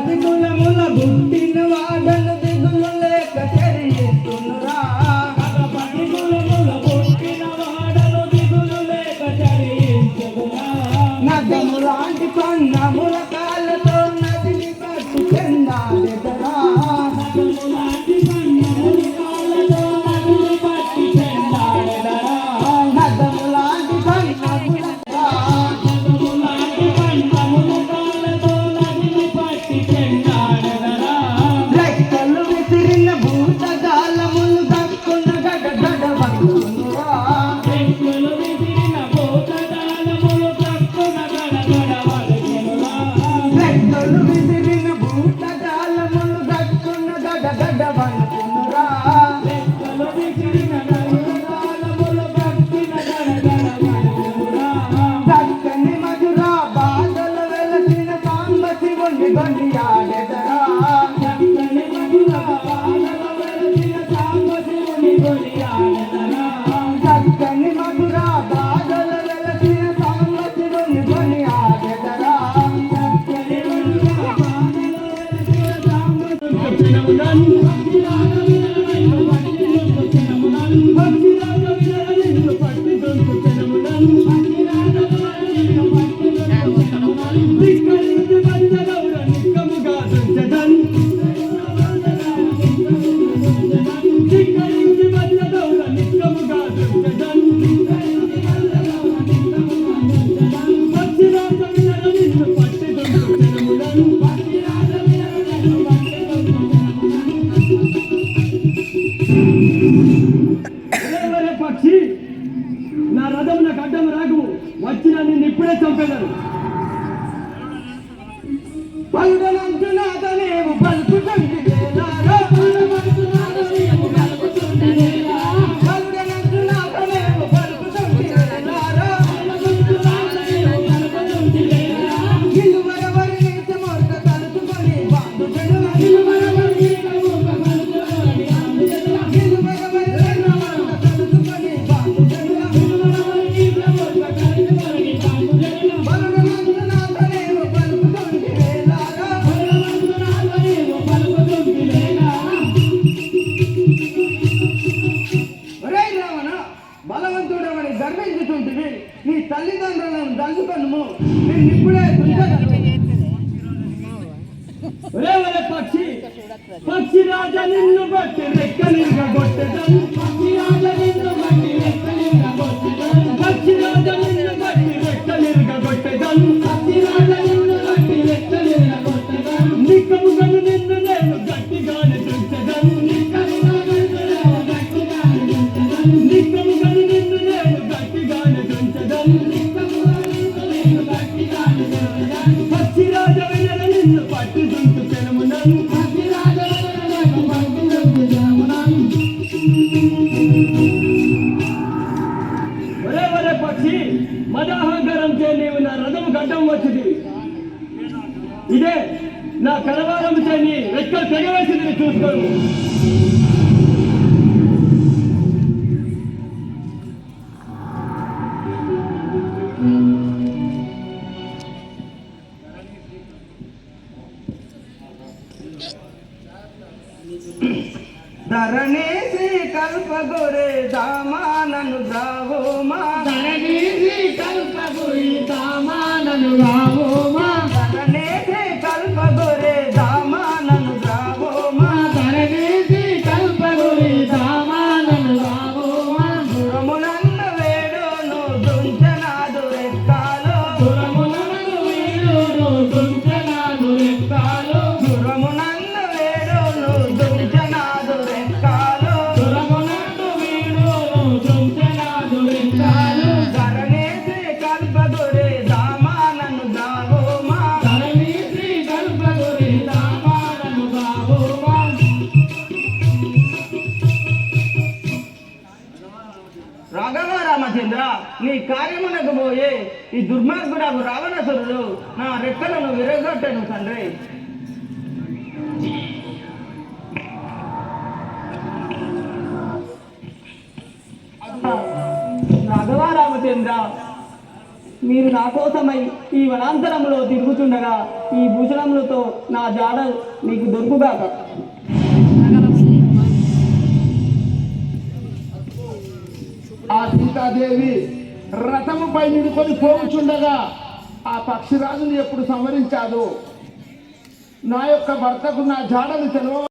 పది కులముల పుట్టిన వాడను దిగులు లేక చరిస్తున్నరా పది కులముల పుట్టిన వాడను దిగులు లేక చరిస్తున్నరా నదము లాంటి పన్నముల కాళ్ళతో నదిని పట్టు చెందాలెదరా నదము లాంటి పన్నముల కాళ్ళతో నదిని పట్టి చెందాలెదరా నదము లాంటి పన్నముల పక్షి నా రథం నాకు అడ్డం రాకు వచ్చిన నిన్ను ఇప్పుడే చంపేదాను పలుడనంటున్నాదనేవు పలుకుతుంది గర్వించుతుంటివి నీ తల్లిదండ్రులను దంచుకొనుము నేను ఇప్పుడే పక్షి పక్షి రాజా నిన్ను బట్టి రెక్కలిగా కొట్టెదను పక్షి రాజా నిన్ను బట్టి రెక్కలిగా కొట్టెదను పక్షి రాజా నిన్ను బట్టి రెక్కలిగా కొట్టెదను పక్షి రాజా నిన్ను బట్టి రెక్కలిగా కొట్టెదను నిక్కముగను నిన్ను నేను గట్టిగానే తుంచెదను నిక్కముగను నేను గట్టిగానే తుంచెదను నిక్కముగను నిన్ను నేను గట్టిగానే తుంచెదను నిక్కముగను గట్టిగానే తుంచెదను పక్షి రాజా వినల నిన్ను పట్టి తుంచెదను పక్షి రాజా వినల నిన్ను పట్టి తుంచెదను ఒరే పక్షి మదాహంకారం చే నీవు నా రథము గడ్డం వచ్చింది ఇదే నా కలవారం చే నీ రెక్కలు తెగవేసింది చూసుకోను ధరణి శ్రీ కల్పగురే దామానను ద్రావో మా ధరణి శ్రీ కల్పగురి దామానను ద్రావో మా ధరణి శ్రీ కల్పగురే దామానను ద్రావో మా ధరణి శ్రీ కల్పగురి దామానను ద్రావో మా దురమునన్ను వేడును దుంచనాదు రెక్కాలో దురమునన్ను వేడును దుంచనాదు రెక్కాలో దురమునన్ను వేడును దుంచనాదు రెక్కాలో దురమునన్ను వేడును దుంచనాదు రెక్కాలో ధరణి శ్రీ కల్పగురే దామానను ద్రావో మా ధరణి శ్రీ కల్పగురే దామానను ద్రావో మా రాఘవ రామచంద్ర నీ కార్యమునకు పోయే ఈ దుర్మార్గుడు రావణాసురుడు నా రెక్కలను విరగొట్టను తండ్రి రాఘవ రామచంద్ర మీరు నా కోసమై ఈ వనాంతరంలో తిరుగుతుండగా ఈ భూషణములతో నా జాడ నీకు దొరుకుగాక. ఆ సీతాదేవి రథముపై నిలుకొని పోగుచుండగా ఆ పక్షిరాజుని ఎప్పుడు సంహరించాదో నా యొక్క భర్తకు నా జాడలు తెలవ